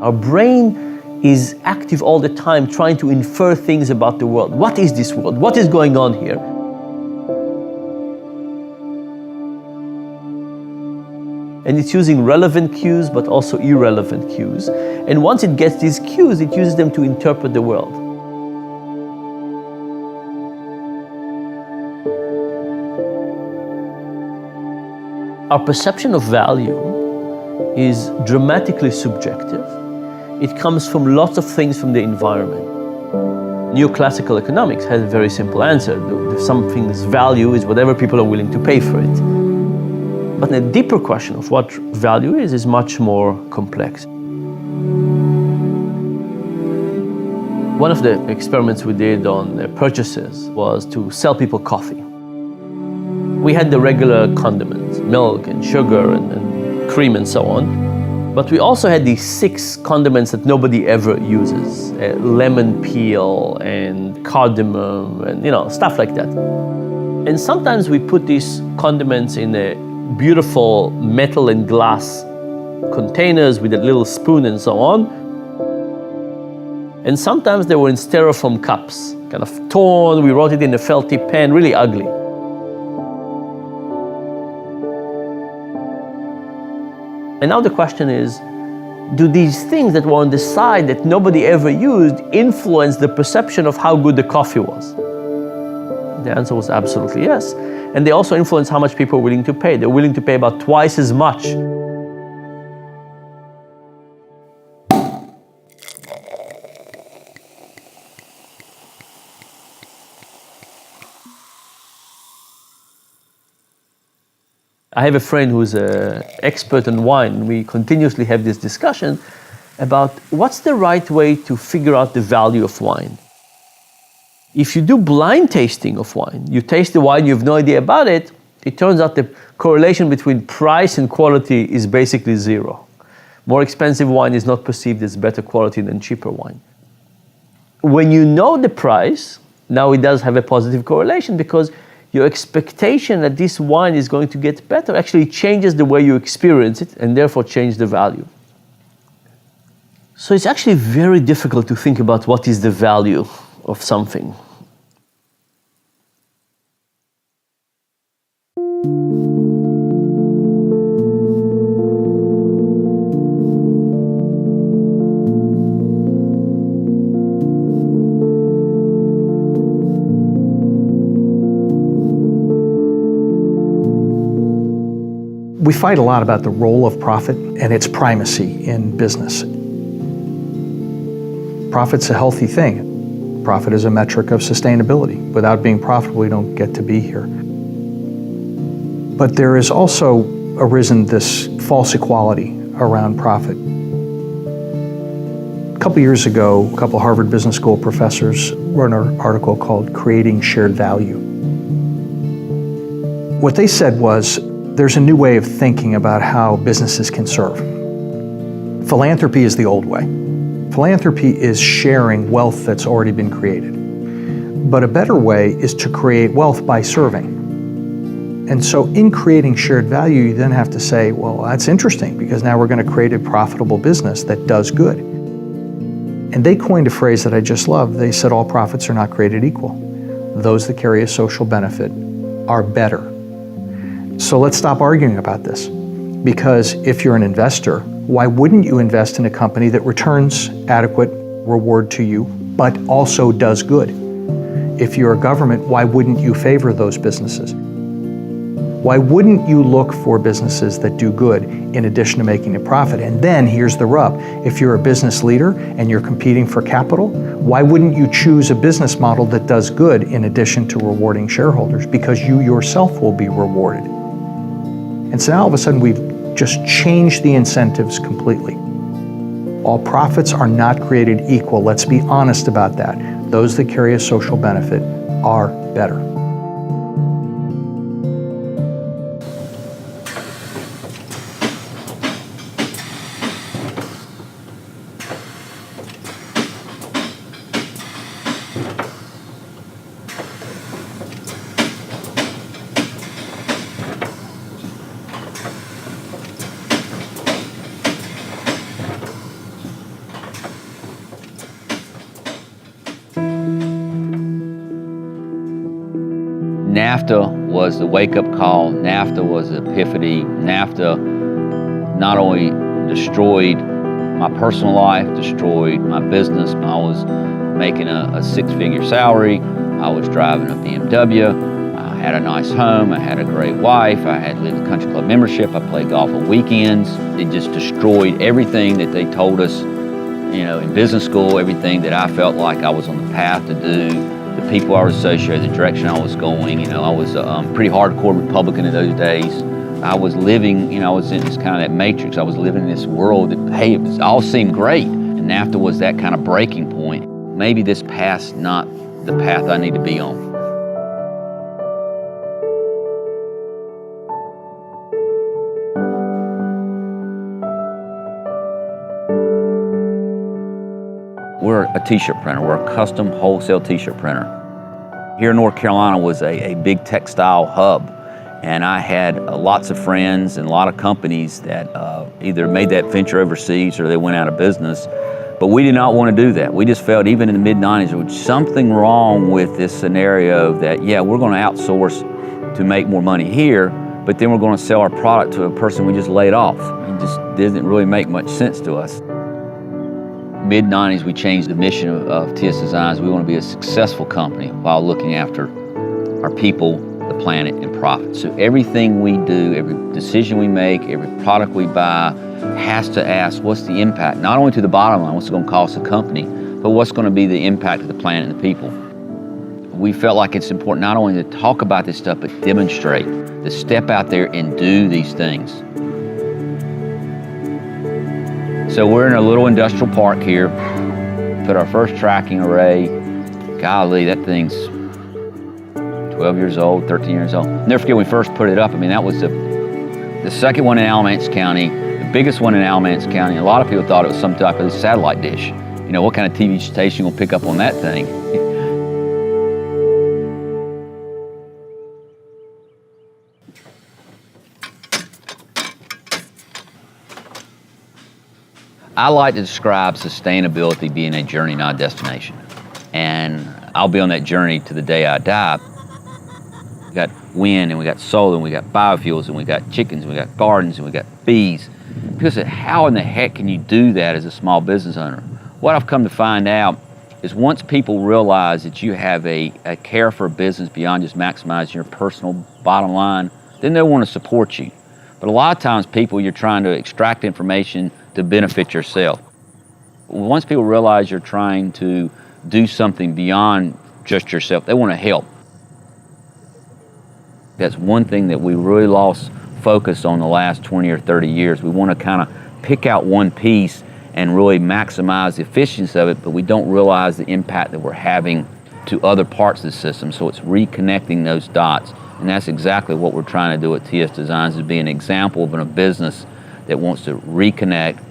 Our brain is active all the time trying to infer things about the world. What is this world? What is going on here? And it's using relevant cues, but also irrelevant cues. And once it gets these cues, it uses them to interpret the world. Our perception of value is dramatically subjective. It comes from lots of things from the environment. Neoclassical economics has a very simple answer. Something's value is whatever people are willing to pay for it. But the deeper question of what value is much more complex. One of the experiments we did on purchases was to sell people coffee. We had the regular condiments, milk and sugar and cream and so on. But we also had these 6 condiments that nobody ever uses. Lemon peel and cardamom and stuff like that. And sometimes we put these condiments in a beautiful metal and glass containers with a little spoon and so on. And sometimes they were in styrofoam cups, kind of torn. We wrote it in a felty pen, really ugly. And now the question is, do these things that were on the side that nobody ever used influence the perception of how good the coffee was? The answer was absolutely yes. And they also influence how much people are willing to pay. They're willing to pay about twice as much. I have a friend who's an expert in wine. We continuously have this discussion about what's the right way to figure out the value of wine. If you do blind tasting of wine, you taste the wine, you have no idea about it, it turns out the correlation between price and quality is basically 0. More expensive wine is not perceived as better quality than cheaper wine. When you know the price, now it does have a positive correlation because your expectation that this wine is going to get better actually changes the way you experience it and therefore change the value. So it's actually very difficult to think about what is the value of something. We fight a lot about the role of profit and its primacy in business. Profit's a healthy thing. Profit is a metric of sustainability. Without being profitable, we don't get to be here. But there has also arisen this false equality around profit. A couple years ago, a couple Harvard Business School professors wrote an article called Creating Shared Value. What they said was, there's a new way of thinking about how businesses can serve. Philanthropy is the old way. Philanthropy is sharing wealth that's already been created. But a better way is to create wealth by serving. And so in creating shared value, you then have to say, well, that's interesting because now we're going to create a profitable business that does good. And they coined a phrase that I just love. They said all profits are not created equal. Those that carry a social benefit are better. So let's stop arguing about this. Because if you're an investor, why wouldn't you invest in a company that returns adequate reward to you, but also does good? If you're a government, why wouldn't you favor those businesses? Why wouldn't you look for businesses that do good in addition to making a profit? And then here's the rub. If you're a business leader and you're competing for capital, why wouldn't you choose a business model that does good in addition to rewarding shareholders? Because you yourself will be rewarded. And so now all of a sudden we've just changed the incentives completely. All profits are not created equal. Let's be honest about that. Those that carry a social benefit are better. NAFTA was the wake-up call. NAFTA was the epiphany. NAFTA not only destroyed my personal life, destroyed my business. I was making a six-figure salary. I was driving a BMW. I had a nice home. I had a great wife. I had lived a country club membership. I played golf on weekends. It just destroyed everything that they told us, in business school, everything that I felt like I was on the path to do, the people I was associated, the direction I was going. I was a pretty hardcore Republican in those days. I was living, I was in this kind of that matrix. I was living in this world that, hey, it all seemed great. And NAFTA was that kind of breaking point. Maybe this path's not the path I need to be on. We're a t-shirt printer. We're a custom wholesale t-shirt printer. Here in North Carolina was a big textile hub. And I had lots of friends and a lot of companies that either made that venture overseas or they went out of business. But we did not want to do that. We just felt, even in the mid-90s, there was something wrong with this scenario that, yeah, we're going to outsource to make more money here, but then we're going to sell our product to a person we just laid off. It just didn't really make much sense to us. Mid-90s, we changed the mission of TS Designs. We want to be a successful company while looking after our people, the planet, and profit. So everything we do, every decision we make, every product we buy has to ask, what's the impact, not only to the bottom line, what's it going to cost the company, but what's going to be the impact of the planet and the people. We felt like it's important not only to talk about this stuff, but demonstrate, to step out there and do these things. So we're in a little industrial park here, put our first tracking array. Golly, that thing's 12 years old, 13 years old. Never forget when we first put it up. I mean, that was the second one in Alamance County, the biggest one in Alamance County. A lot of people thought it was some type of satellite dish. What kind of TV station will pick up on that thing? I like to describe sustainability being a journey, not a destination. And I'll be on that journey to the day I die. We got wind, and we got solar, and we got biofuels, and we got chickens, and we got gardens, and we got bees. People say, how in the heck can you do that as a small business owner? What I've come to find out is once people realize that you have a care for a business beyond just maximizing your personal bottom line, then they'll want to support you. But a lot of times you're trying to extract information to benefit yourself. Once people realize you're trying to do something beyond just yourself, they want to help. That's one thing that we really lost focus on the last 20 or 30 years. We want to kind of pick out one piece and really maximize the efficiency of it, but we don't realize the impact that we're having to other parts of the system. So it's reconnecting those dots. And that's exactly what we're trying to do at TS Designs, is be an example of a business that wants to reconnect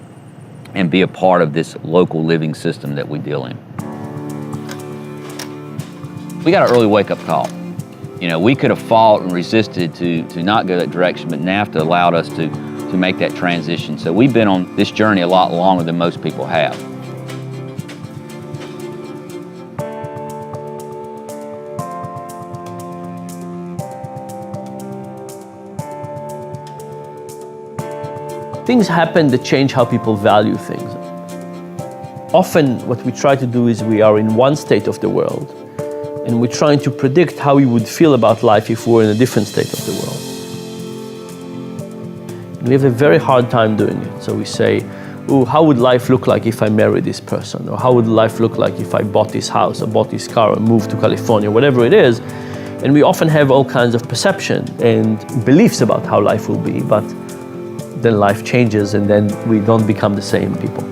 and be a part of this local living system that we deal in. We got an early wake-up call. We could have fought and resisted to not go that direction, but NAFTA allowed us to make that transition. So we've been on this journey a lot longer than most people have. Things happen that change how people value things. Often what we try to do is we are in one state of the world, and we're trying to predict how we would feel about life if we were in a different state of the world. And we have a very hard time doing it. So we say, oh, how would life look like if I married this person? Or how would life look like if I bought this house or bought this car or moved to California, whatever it is. And we often have all kinds of perception and beliefs about how life will be, but then life changes and then we don't become the same people.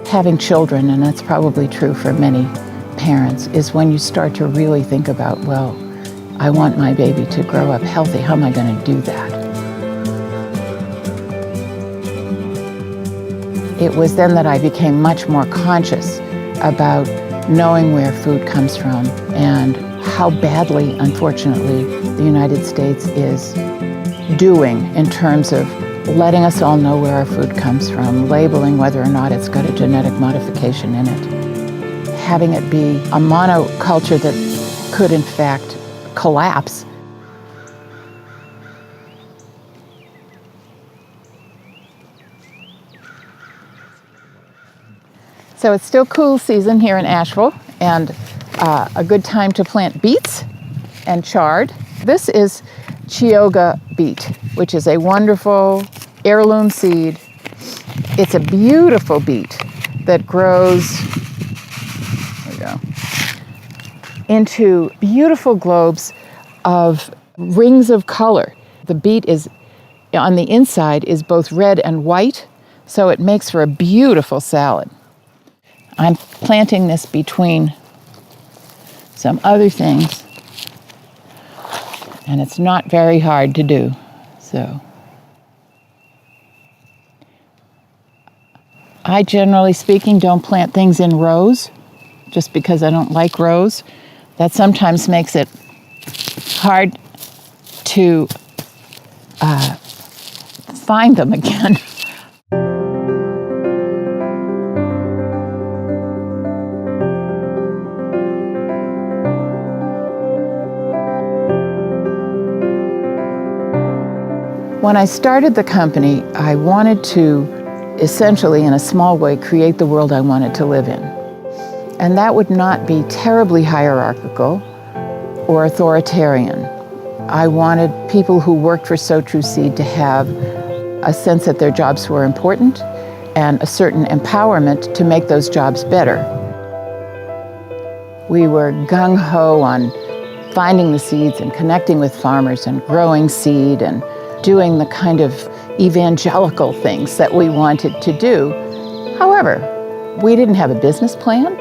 Having children, and that's probably true for many parents, is when you start to really think about, well, I want my baby to grow up healthy. How am I going to do that? It was then that I became much more conscious about knowing where food comes from and how badly, unfortunately, the United States is doing in terms of letting us all know where our food comes from, labeling whether or not it's got a genetic modification in it. having it be a monoculture that could in fact collapse. So it's still cool season here in Asheville, and a good time to plant beets and chard. This is Chioggia beet, which is a wonderful heirloom seed. It's a beautiful beet that grows, there we go, into beautiful globes of rings of color. The beet is, on the inside, is both red and white, so it makes for a beautiful salad. I'm planting this between some other things, and it's not very hard to do, so. I, generally speaking, don't plant things in rows, just because I don't like rows. That sometimes makes it hard to find them again. When I started the company, I wanted to essentially, in a small way, create the world I wanted to live in. And that would not be terribly hierarchical or authoritarian. I wanted people who worked for SoTruSeed to have a sense that their jobs were important and a certain empowerment to make those jobs better. We were gung-ho on finding the seeds and connecting with farmers and growing seed and doing the kind of evangelical things that we wanted to do. However, we didn't have a business plan.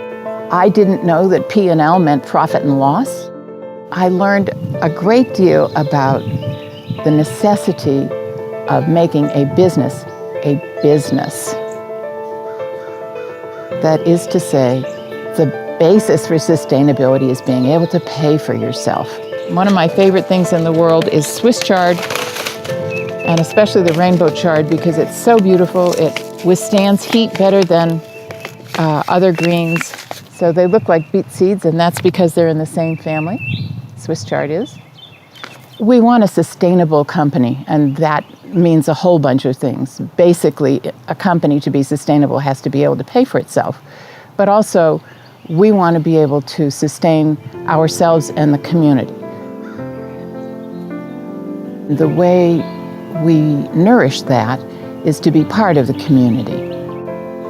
I didn't know that P&L meant profit and loss. I learned a great deal about the necessity of making a business a business. That is to say, the basis for sustainability is being able to pay for yourself. One of my favorite things in the world is Swiss chard, and especially the rainbow chard, because it's so beautiful. It withstands heat better than other greens. So they look like beet seeds, and that's because they're in the same family. Swiss chard is. We want a sustainable company, and that means a whole bunch of things. Basically, a company to be sustainable has to be able to pay for itself. But also, we want to be able to sustain ourselves and the community. The way we nourish that is to be part of the community.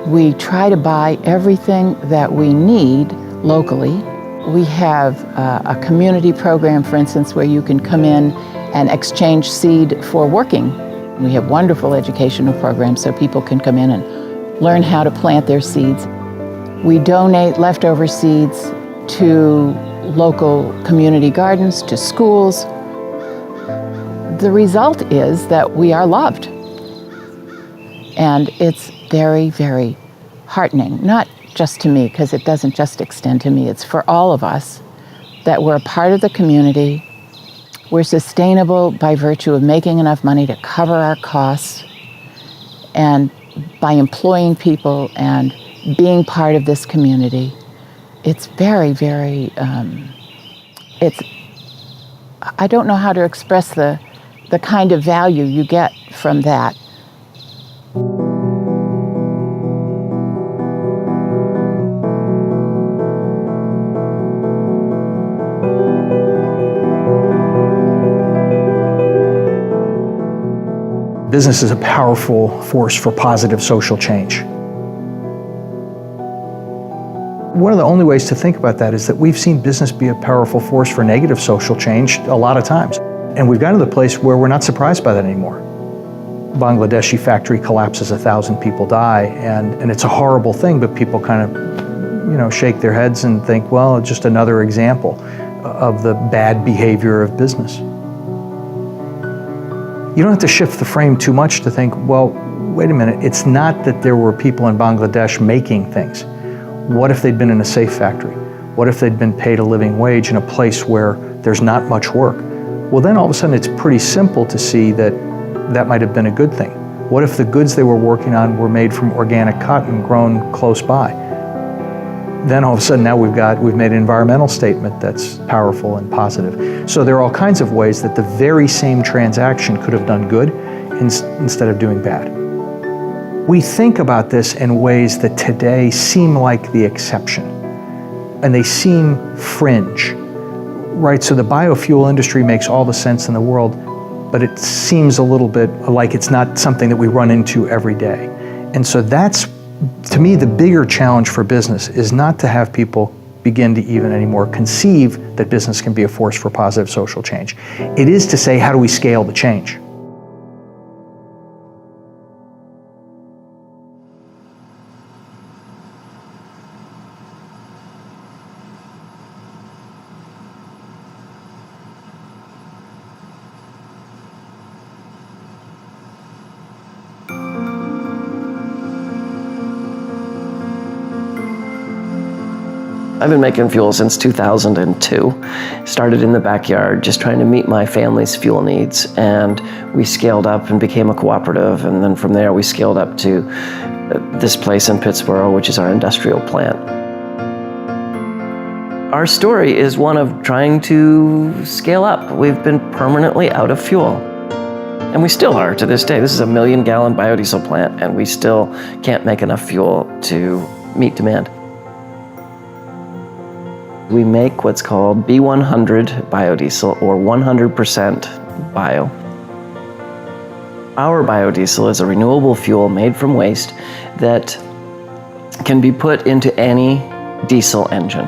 We try to buy everything that we need locally. We have a community program, for instance, where you can come in and exchange seed for working. We have wonderful educational programs so people can come in and learn how to plant their seeds. We donate leftover seeds to local community gardens, to schools. The result is that we are loved. And it's very, very heartening, not just to me, because it doesn't just extend to me, it's for all of us, that we're a part of the community. We're sustainable by virtue of making enough money to cover our costs, and by employing people and being part of this community. It's very, very, I don't know how to express the kind of value you get from that. Business is a powerful force for positive social change. One of the only ways to think about that is that we've seen business be a powerful force for negative social change a lot of times. And we've gotten to the place where we're not surprised by that anymore. Bangladeshi factory collapses, 1,000 people die, and it's a horrible thing, but people kind of, shake their heads and think, well, it's just another example of the bad behavior of business. You don't have to shift the frame too much to think, well, wait a minute, it's not that there were people in Bangladesh making things. What if they'd been in a safe factory? What if they'd been paid a living wage in a place where there's not much work? Well, then all of a sudden it's pretty simple to see that that might have been a good thing. What if the goods they were working on were made from organic cotton grown close by? then all of a sudden now we've made an environmental statement that's powerful and positive. So there are all kinds of ways that the very same transaction could have done good instead of doing bad. We think about this in ways that today seem like the exception, and they seem fringe, right? So the biofuel industry makes all the sense in the world, but it seems a little bit like it's not something that we run into every day. And so that's, to me, the bigger challenge for business is not to have people begin to even anymore conceive that business can be a force for positive social change. It is to say, how do we scale the change? I've been making fuel since 2002. Started in the backyard, just trying to meet my family's fuel needs. And we scaled up and became a cooperative. And then from there, we scaled up to this place in Pittsburgh, which is our industrial plant. Our story is one of trying to scale up. We've been permanently out of fuel. And we still are to this day. This is a 1 million gallon biodiesel plant, and we still can't make enough fuel to meet demand. We make what's called B100 biodiesel, or 100% bio. Our biodiesel is a renewable fuel made from waste that can be put into any diesel engine.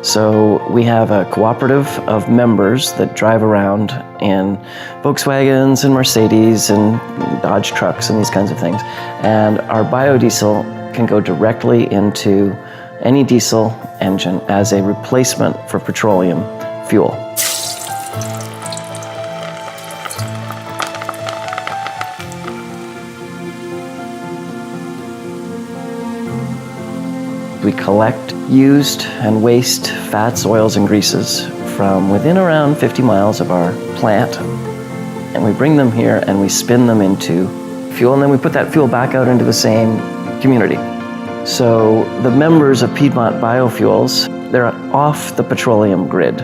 So we have a cooperative of members that drive around in Volkswagens and Mercedes and Dodge trucks and these kinds of things. And our biodiesel can go directly into any diesel engine as a replacement for petroleum fuel. We collect used and waste fats, oils, and greases from within around 50 miles of our plant. And we bring them here and we spin them into fuel, and then we put that fuel back out into the same community. So the members of Piedmont Biofuels, they're off the petroleum grid.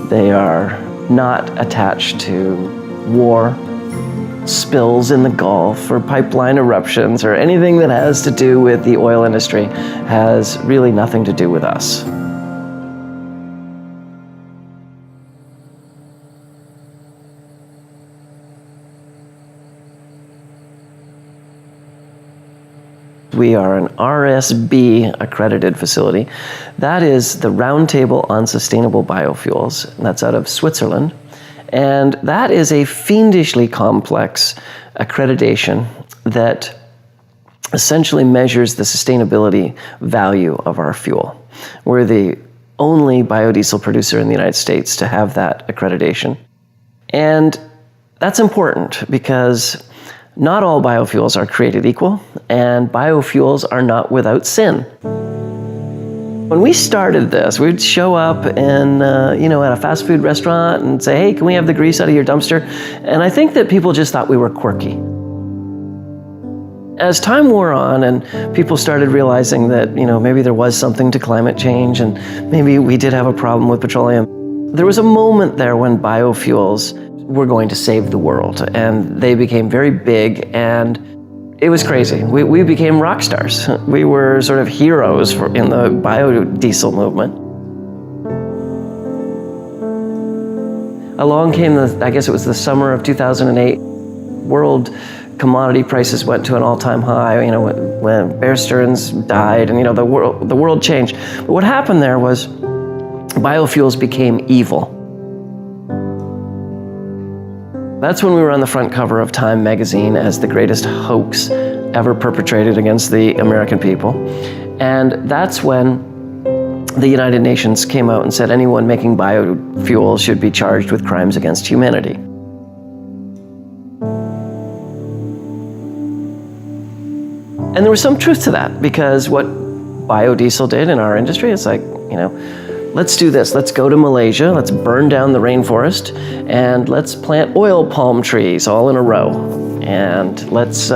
They are not attached to war, spills in the Gulf, or pipeline eruptions, or anything that has to do with the oil industry has really nothing to do with us. We are an RSB accredited facility. That is the Roundtable on Sustainable Biofuels. That's out of Switzerland. And that is a fiendishly complex accreditation that essentially measures the sustainability value of our fuel. We're the only biodiesel producer in the United States to have that accreditation. And that's important because not all biofuels are created equal, and biofuels are not without sin. When we started this, we'd show up in, at a fast food restaurant and say, hey, can we have the grease out of your dumpster? And I think that people just thought we were quirky. As time wore on and people started realizing that, maybe there was something to climate change and maybe we did have a problem with petroleum, there was a moment there when biofuels were going to save the world, and they became very big, and it was crazy. We became rock stars. We were sort of heroes in the biodiesel movement. Along came I guess it was the summer of 2008, world commodity prices went to an all-time high, when Bear Stearns died, and the world changed. But what happened there was biofuels became evil. That's when we were on the front cover of Time magazine as the greatest hoax ever perpetrated against the American people. And that's when the United Nations came out and said anyone making biofuels should be charged with crimes against humanity. And there was some truth to that, because what biodiesel did in our industry is let's do this. Let's go to Malaysia, let's burn down the rainforest, and let's plant oil palm trees all in a row. And let's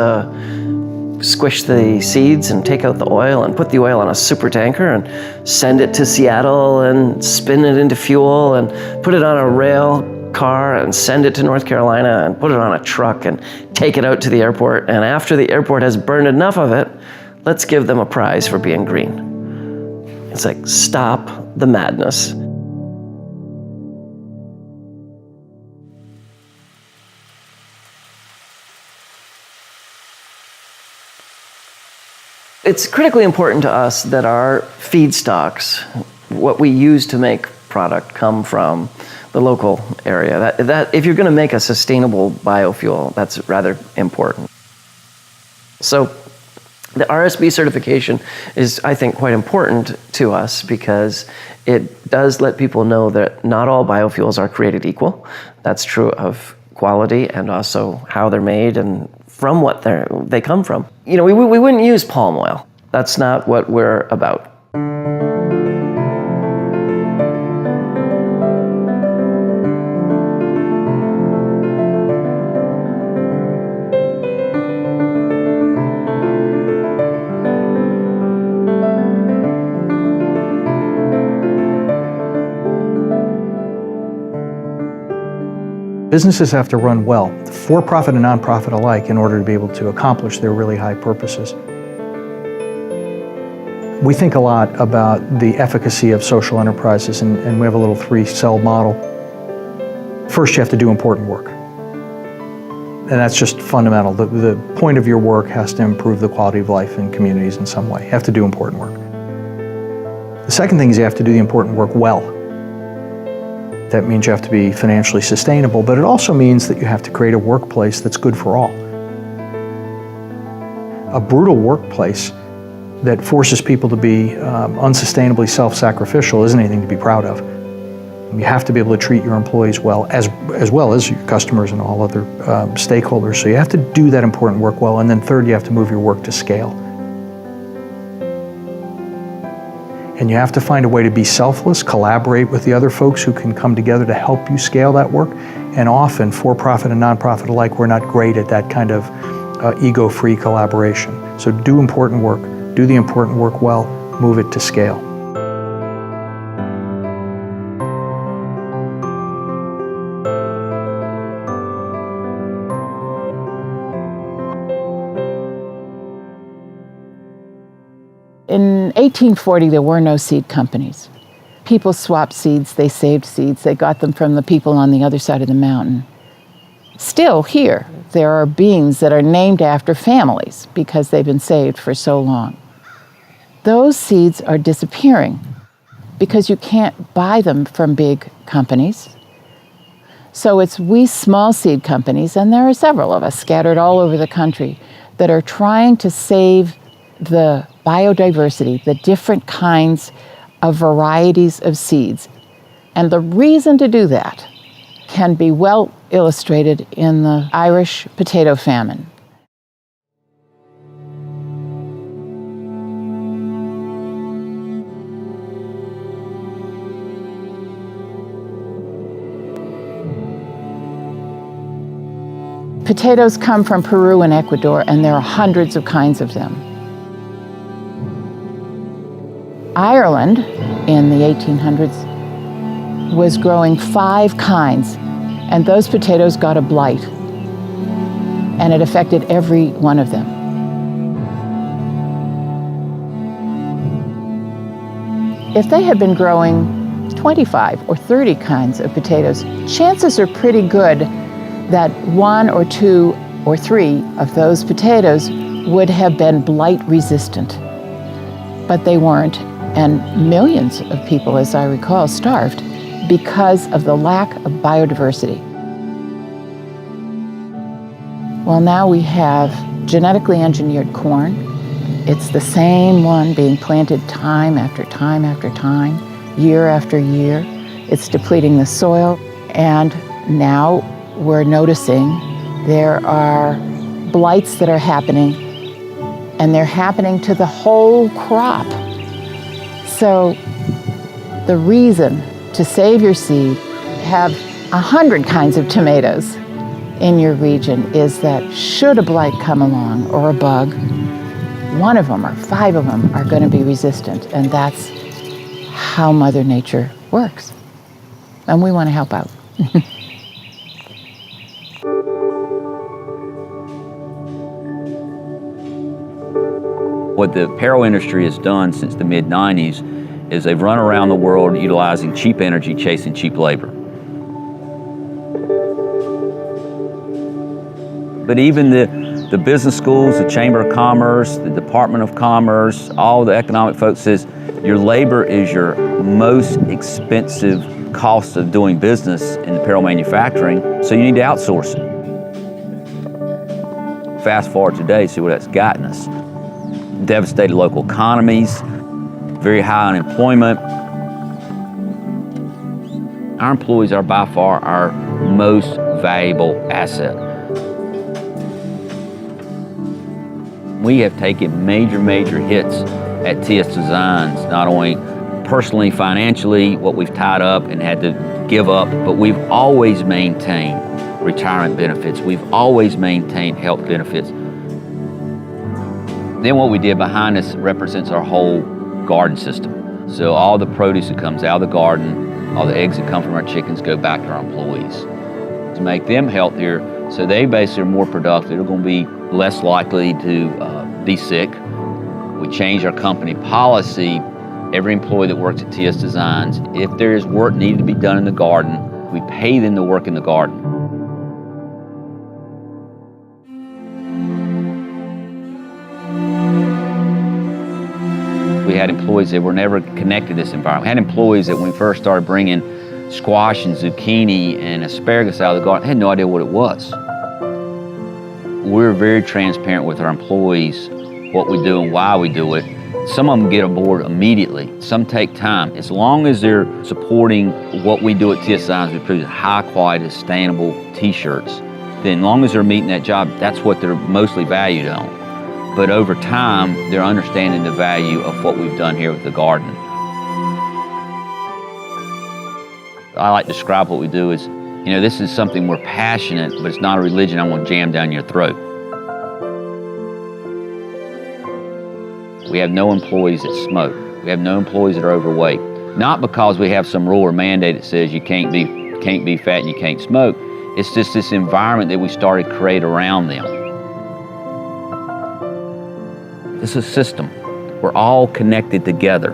squish the seeds and take out the oil and put the oil on a super tanker and send it to Seattle and spin it into fuel and put it on a rail car and send it to North Carolina and put it on a truck and take it out to the airport. And after the airport has burned enough of it, let's give them a prize for being green. It's like, stop the madness. It's critically important to us that our feedstocks, what we use to make product, come from the local area. That if you're going to make a sustainable biofuel, that's rather important. So the RSB certification is, I think, quite important to us because it does let people know that not all biofuels are created equal. That's true of quality and also how they're made and from what they come from. You know, we wouldn't use palm oil. That's not what we're about. Businesses have to run well, for-profit and non-profit alike, in order to be able to accomplish their really high purposes. We think a lot about the efficacy of social enterprises, and we have a little 3-cell model. First, you have to do important work. And that's just fundamental. The point of your work has to improve the quality of life in communities in some way. You have to do important work. The second thing is you have to do the important work well. That means you have to be financially sustainable, but it also means that you have to create a workplace that's good for all. A brutal workplace that forces people to be unsustainably self-sacrificial isn't anything to be proud of. You have to be able to treat your employees well as well as your customers and all other stakeholders. So you have to do that important work well, and then third, you have to move your work to scale. And you have to find a way to be selfless, collaborate with the other folks who can come together to help you scale that work. And often, for-profit and non-profit alike, we're not great at that kind of ego-free collaboration. So do important work, do the important work well, move it to scale. In 1840, there were no seed companies. People swapped seeds, they saved seeds, they got them from the people on the other side of the mountain. Still here, there are beans that are named after families because they've been saved for so long. Those seeds are disappearing because you can't buy them from big companies. So it's we small seed companies, and there are several of us scattered all over the country, that are trying to save the biodiversity, the different kinds of varieties of seeds. And the reason to do that can be well illustrated in the Irish potato famine. Potatoes come from Peru and Ecuador, and there are hundreds of kinds of them. Ireland, in the 1800s, was growing 5 kinds, and those potatoes got a blight, and it affected every one of them. If they had been growing 25 or 30 kinds of potatoes, chances are pretty good that 1 or 2 or 3 of those potatoes would have been blight resistant. But they weren't, and millions of people, as I recall, starved because of the lack of biodiversity. Well, now we have genetically engineered corn. It's the same one being planted time after time after time, year after year. It's depleting the soil, and now we're noticing there are blights that are happening, and they're happening to the whole crop. So the reason to save your seed, have 100 kinds of tomatoes in your region, is that should a blight come along or a bug, one of them or 5 of them are going to be resistant, and that's how Mother Nature works. And we want to help out. What the apparel industry has done since the mid-90s is they've run around the world utilizing cheap energy, chasing cheap labor. But even the business schools, the Chamber of Commerce, the Department of Commerce, all the economic folks says your labor is your most expensive cost of doing business in apparel manufacturing, so you need to outsource it. Fast forward today, see what that's gotten us. Devastated local economies, very high unemployment. Our employees are by far our most valuable asset. We have taken major hits at TS Designs, not only personally, financially, what we've tied up and had to give up, but we've always maintained retirement benefits. We've always maintained health benefits. Then what we did behind us represents our whole garden system. So all the produce that comes out of the garden, all the eggs that come from our chickens go back to our employees to make them healthier, so they basically are more productive. They're going to be less likely to be sick. We changed our company policy. Every employee that works at TS Designs, if there is work needed to be done in the garden, we pay them to work in the garden. We had employees that were never connected to this environment. We had employees that when we first started bringing squash and zucchini and asparagus out of the garden, had no idea what it was. We're very transparent with our employees, what we do and why we do it. Some of them get aboard immediately. Some take time. As long as they're supporting what we do at TS Designs, we produce high quality, sustainable t-shirts, then as long as they're meeting that job, that's what they're mostly valued on. But over time, they're understanding the value of what we've done here with the garden. I like to describe what we do as, this is something we're passionate, but it's not a religion I'm going to jam down your throat. We have no employees that smoke. We have no employees that are overweight. Not because we have some rule or mandate that says you can't be fat and you can't smoke. It's just this environment that we started to create around them. It's a system. We're all connected together.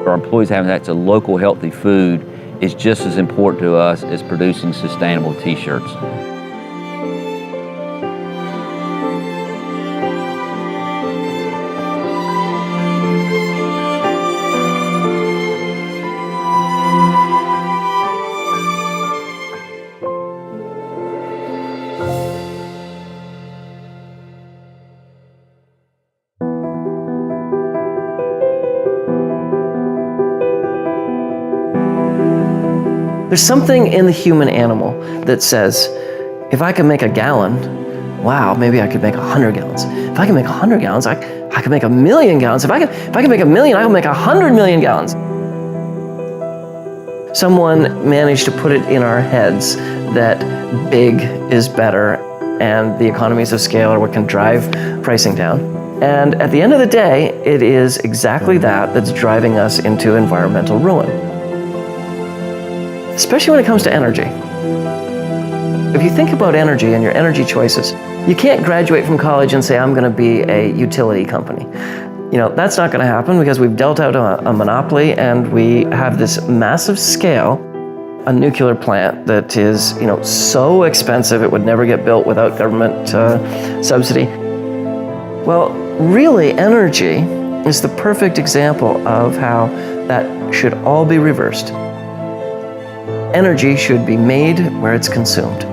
Our employees having access to local healthy food is just as important to us as producing sustainable t-shirts. There's something in the human animal that says, if I can make a gallon, wow, maybe I could make 100 gallons. If I can make 100 gallons, I can make 1,000,000 gallons. If I can make 1,000,000, I can make 100 million gallons. Someone managed to put it in our heads that big is better and the economies of scale are what can drive pricing down. And at the end of the day, it is exactly that that's driving us into environmental ruin. Especially when it comes to energy. If you think about energy and your energy choices, you can't graduate from college and say, I'm going to be a utility company. That's not going to happen because we've dealt out a monopoly and we have this massive scale, a nuclear plant that is, so expensive it would never get built without government subsidy. Well, really, energy is the perfect example of how that should all be reversed. Energy should be made where it's consumed.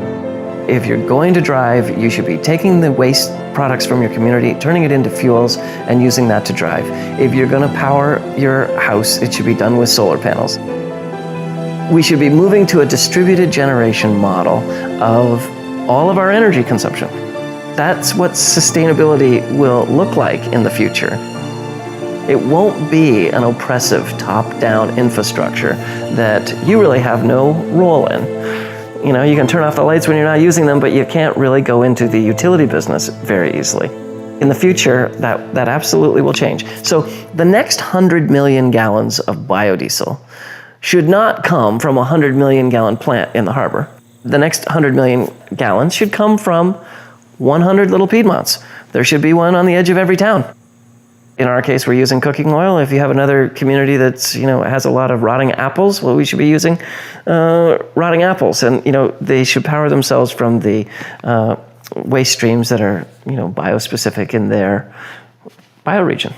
If you're going to drive, you should be taking the waste products from your community, turning it into fuels, and using that to drive. If you're going to power your house, it should be done with solar panels. We should be moving to a distributed generation model of all of our energy consumption. That's what sustainability will look like in the future. It won't be an oppressive top-down infrastructure that you really have no role in. You can turn off the lights when you're not using them, but you can't really go into the utility business very easily. In the future, that absolutely will change. So the next 100 million gallons of biodiesel should not come from a 100 million gallon plant in the harbor. The next 100 million gallons should come from 100 little Piedmonts. There should be one on the edge of every town. In our case, we're using cooking oil. If you have another community that's, has a lot of rotting apples, well, we should be using rotting apples. And, they should power themselves from the waste streams that are, biospecific in their bioregion.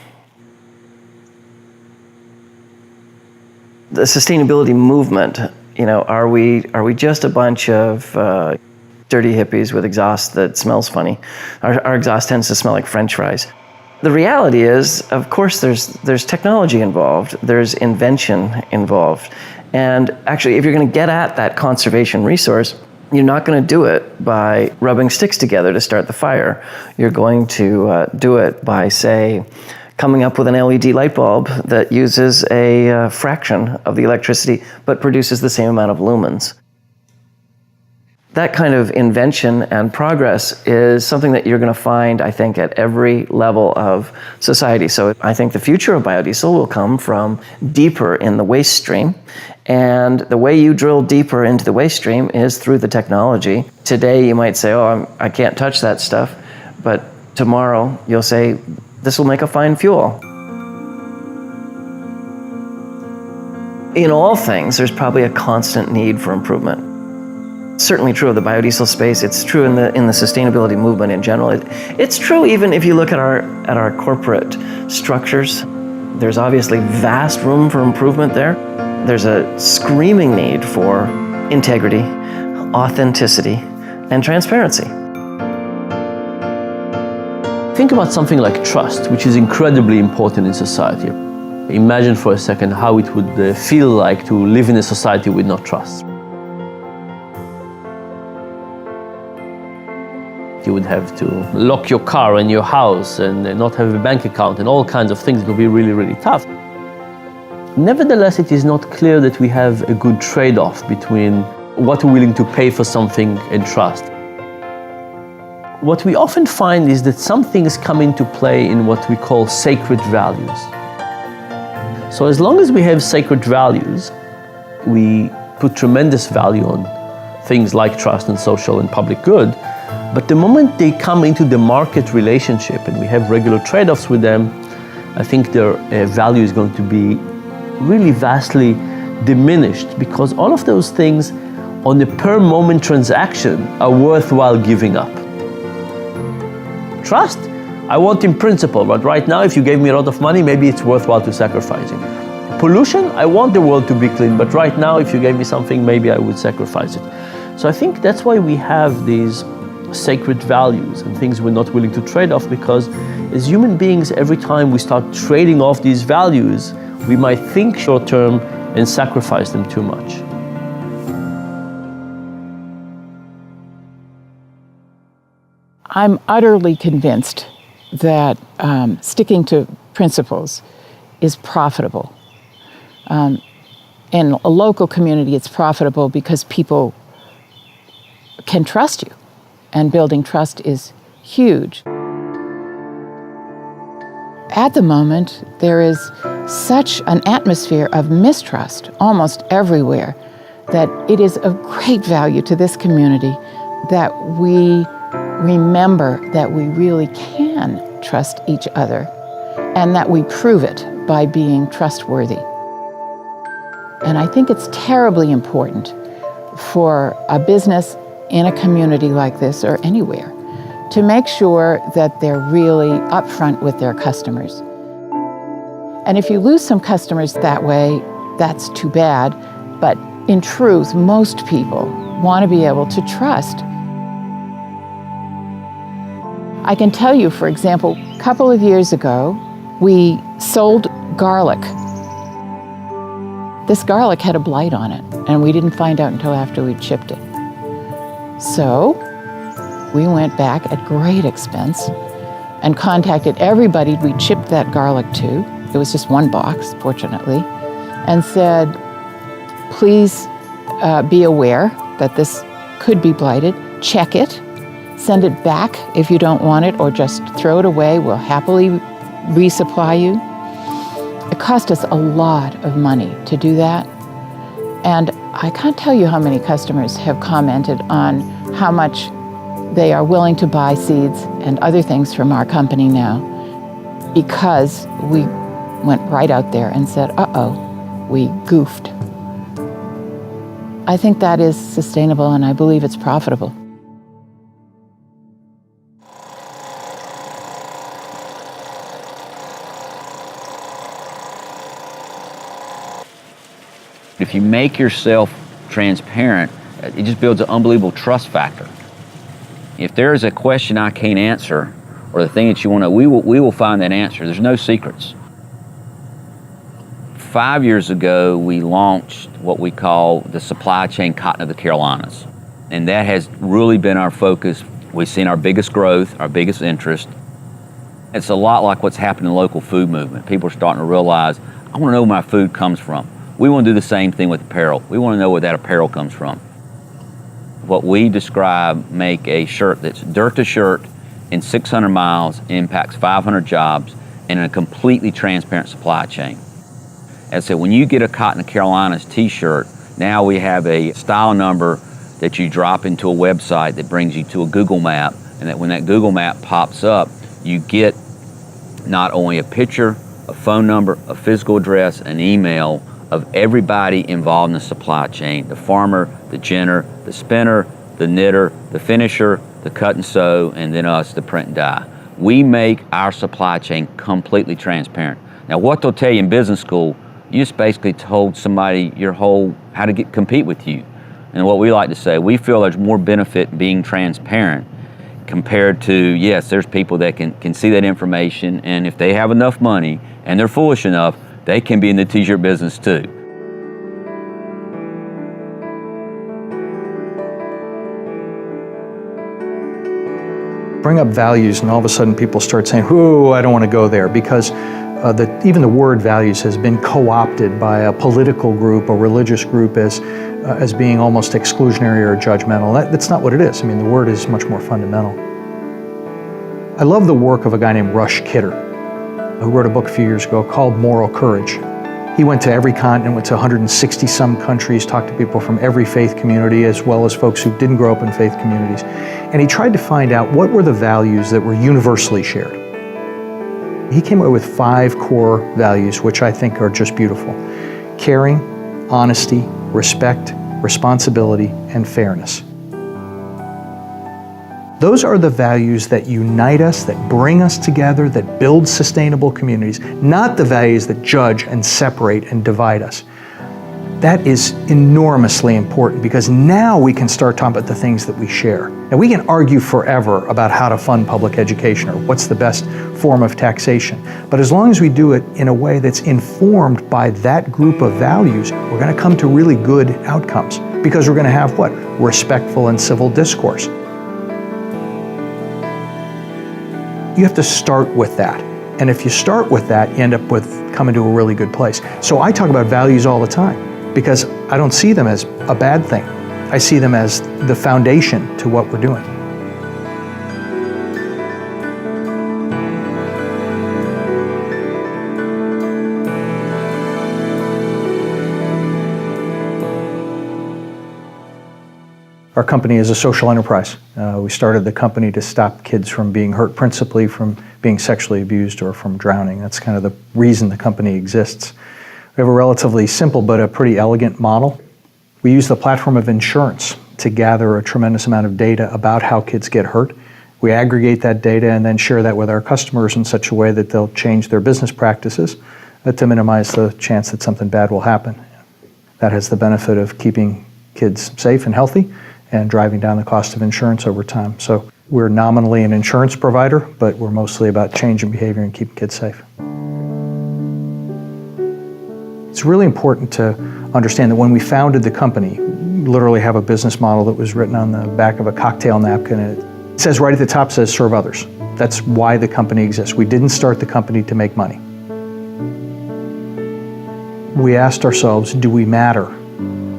The sustainability movement, are we just a bunch of dirty hippies with exhaust that smells funny? Our exhaust tends to smell like French fries. The reality is, of course, there's technology involved, there's invention involved. And actually, if you're going to get at that conservation resource, you're not going to do it by rubbing sticks together to start the fire. You're going to do it by, say, coming up with an LED light bulb that uses a fraction of the electricity but produces the same amount of lumens. That kind of invention and progress is something that you're going to find, I think, at every level of society. So I think the future of biodiesel will come from deeper in the waste stream. And the way you drill deeper into the waste stream is through the technology. Today you might say, I can't touch that stuff. But tomorrow you'll say, this will make a fine fuel. In all things, there's probably a constant need for improvement. Certainly true of the biodiesel space. It's true in the sustainability movement in general. It's true even if you look at our corporate structures. There's obviously vast room for improvement there. There's a screaming need for integrity, authenticity, and transparency. Think about something like trust, which is incredibly important in society. Imagine for a second how it would feel like to live in a society with no trust. You would have to lock your car and your house and not have a bank account and all kinds of things. It would be really, really tough. Nevertheless, it is not clear that we have a good trade-off between what we're willing to pay for something and trust. What we often find is that some things come into play in what we call sacred values. So as long as we have sacred values, we put tremendous value on things like trust and social and public good. But the moment they come into the market relationship and we have regular trade-offs with them, I think their value is going to be really vastly diminished, because all of those things on a per moment transaction are worthwhile giving up. Trust, I want in principle, but right now if you gave me a lot of money, maybe it's worthwhile to sacrifice it. Pollution, I want the world to be clean, but right now if you gave me something, maybe I would sacrifice it. So I think that's why we have these sacred values and things we're not willing to trade off, because as human beings, every time we start trading off these values, we might think short term and sacrifice them too much. I'm utterly convinced that sticking to principles is profitable. In a local community, it's profitable because people can trust you, and building trust is huge. At the moment, there is such an atmosphere of mistrust almost everywhere that it is of great value to this community that we remember that we really can trust each other and that we prove it by being trustworthy. And I think it's terribly important for a business in a community like this or anywhere to make sure that they're really upfront with their customers. And if you lose some customers that way, that's too bad. But in truth, most people want to be able to trust. I can tell you, for example, a couple of years ago, we sold garlic. This garlic had a blight on it, and we didn't find out until after we'd shipped it. So we went back at great expense and contacted everybody we'd shipped that garlic to. It was just one box, fortunately, and said, please be aware that this could be blighted. Check it. Send it back if you don't want it, or just throw it away. We'll happily resupply you. It cost us a lot of money to do that. And I can't tell you how many customers have commented on how much they are willing to buy seeds and other things from our company now, because we went right out there and said, uh-oh, we goofed. I think that is sustainable, and I believe it's profitable. If you make yourself transparent, it just builds an unbelievable trust factor. If there is a question I can't answer, or the thing that you want to, we will find that answer. There's no secrets. 5 years ago, we launched what we call the Supply Chain Cotton of the Carolinas. And that has really been our focus. We've seen our biggest growth, our biggest interest. It's a lot like what's happened in the local food movement. People are starting to realize, I want to know where my food comes from. We want to do the same thing with apparel. We want to know where that apparel comes from. What we describe, make a shirt that's dirt to shirt in 600 miles, impacts 500 jobs, and in a completely transparent supply chain. As I said, when you get a Cotton of Carolinas t-shirt, now we have a style number that you drop into a website that brings you to a Google map, and that when that Google map pops up, you get not only a picture, a phone number, a physical address, an email of everybody involved in the supply chain: the farmer, the ginner, the spinner, the knitter, the finisher, the cut and sew, and then us, the print and dye. We make our supply chain completely transparent. Now, what they'll tell you in business school, you just basically told somebody how to compete with you. And what we like to say, we feel there's more benefit in being transparent compared to, yes, there's people that can see that information, and if they have enough money and they're foolish enough, they can be in the t-shirt business too. Bring up values, and all of a sudden people start saying, "Ooh, I don't want to go there," because even the word values has been co-opted by a political group, a religious group, as being almost exclusionary or judgmental. That's not what it is. I mean, the word is much more fundamental. I love the work of a guy named Rush Kidder, who wrote a book a few years ago called Moral Courage. He went to every continent, went to 160 some countries, talked to people from every faith community, as well as folks who didn't grow up in faith communities. And he tried to find out what were the values that were universally shared. He came up with 5 core values, which I think are just beautiful: caring, honesty, respect, responsibility, and fairness. Those are the values that unite us, that bring us together, that build sustainable communities, not the values that judge and separate and divide us. That is enormously important, because now we can start talking about the things that we share. Now, we can argue forever about how to fund public education or what's the best form of taxation. But as long as we do it in a way that's informed by that group of values, we're going to come to really good outcomes, because we're going to have what? Respectful and civil discourse. You have to start with that. And if you start with that, you end up with coming to a really good place. So I talk about values all the time, because I don't see them as a bad thing. I see them as the foundation to what we're doing. Our company is a social enterprise. We started the company to stop kids from being hurt, principally from being sexually abused or from drowning. That's kind of the reason the company exists. We have a relatively simple but a pretty elegant model. We use the platform of insurance to gather a tremendous amount of data about how kids get hurt. We aggregate that data and then share that with our customers in such a way that they'll change their business practices to minimize the chance that something bad will happen. That has the benefit of keeping kids safe and healthy and driving down the cost of insurance over time. So we're nominally an insurance provider, but we're mostly about changing behavior and keeping kids safe. It's really important to understand that when we founded the company, we literally have a business model that was written on the back of a cocktail napkin. It says right at the top, says serve others. That's why the company exists. We didn't start the company to make money. We asked ourselves, do we matter?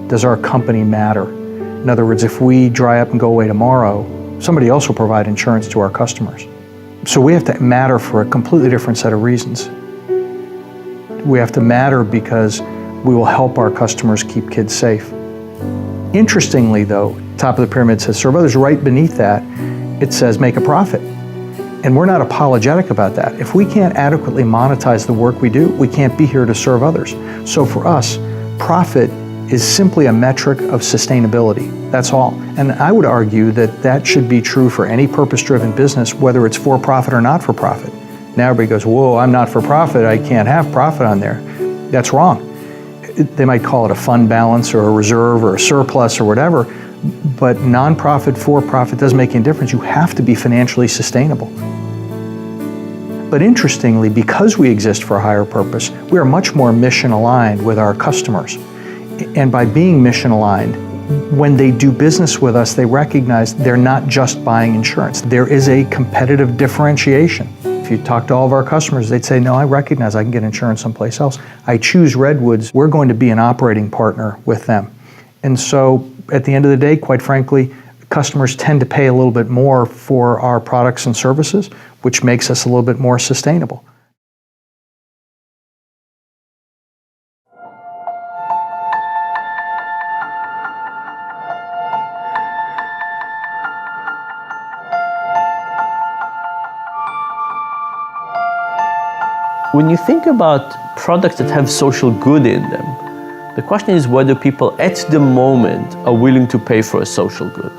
Does our company matter? In other words, if we dry up and go away tomorrow, somebody else will provide insurance to our customers. So we have to matter for a completely different set of reasons. We have to matter because we will help our customers keep kids safe. Interestingly though, top of the pyramid says serve others. Right beneath that, it says make a profit. And we're not apologetic about that. If we can't adequately monetize the work we do, we can't be here to serve others. So for us, profit is simply a metric of sustainability. That's all. And I would argue that that should be true for any purpose-driven business, whether it's for profit or not for profit. Now everybody goes, whoa, I'm not for profit, I can't have profit on there. That's wrong. They might call it a fund balance or a reserve or a surplus or whatever, but nonprofit, for-profit doesn't make any difference. You have to be financially sustainable. But interestingly, because we exist for a higher purpose, we are much more mission aligned with our customers. And by being mission aligned, when they do business with us, they recognize they're not just buying insurance. There is a competitive differentiation. If you talk to all of our customers, they'd say, no, I recognize I can get insurance someplace else. I choose Redwoods. We're going to be an operating partner with them. And so at the end of the day, quite frankly, customers tend to pay a little bit more for our products and services, which makes us a little bit more sustainable. When you think about products that have social good in them, the question is whether people at the moment are willing to pay for a social good.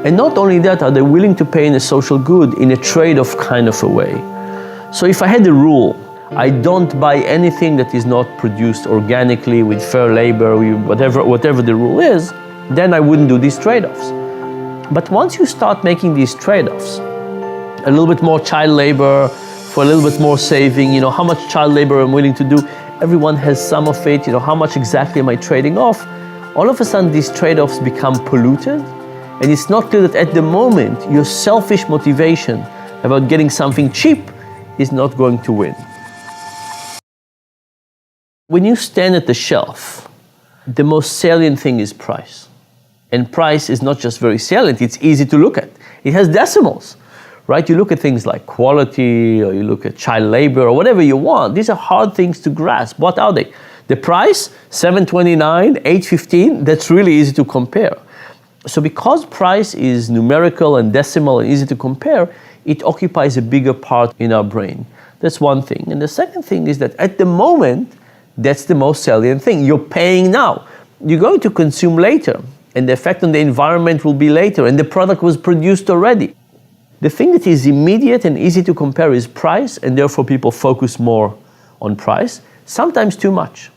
And not only that, are they willing to pay in a social good in a trade-off kind of a way. So if I had a rule, I don't buy anything that is not produced organically with fair labor, whatever the rule is, then I wouldn't do these trade-offs. But once you start making these trade-offs, a little bit more child labor for a little bit more saving, how much child labor I'm willing to do, everyone has some of it, how much exactly am I trading off? All of a sudden these trade-offs become polluted, and it's not clear that at the moment your selfish motivation about getting something cheap is not going to win. When you stand at the shelf, the most salient thing is price. And price is not just very salient, it's easy to look at. It has decimals, right? You look at things like quality, or you look at child labor, or whatever you want. These are hard things to grasp. What are they? The price, $7.29, $8.15, that's really easy to compare. So because price is numerical and decimal and easy to compare, it occupies a bigger part in our brain. That's one thing. And the second thing is that at the moment, that's the most salient thing. You're paying now. You're going to consume later, and the effect on the environment will be later, and the product was produced already. The thing that is immediate and easy to compare is price, and therefore people focus more on price, sometimes too much.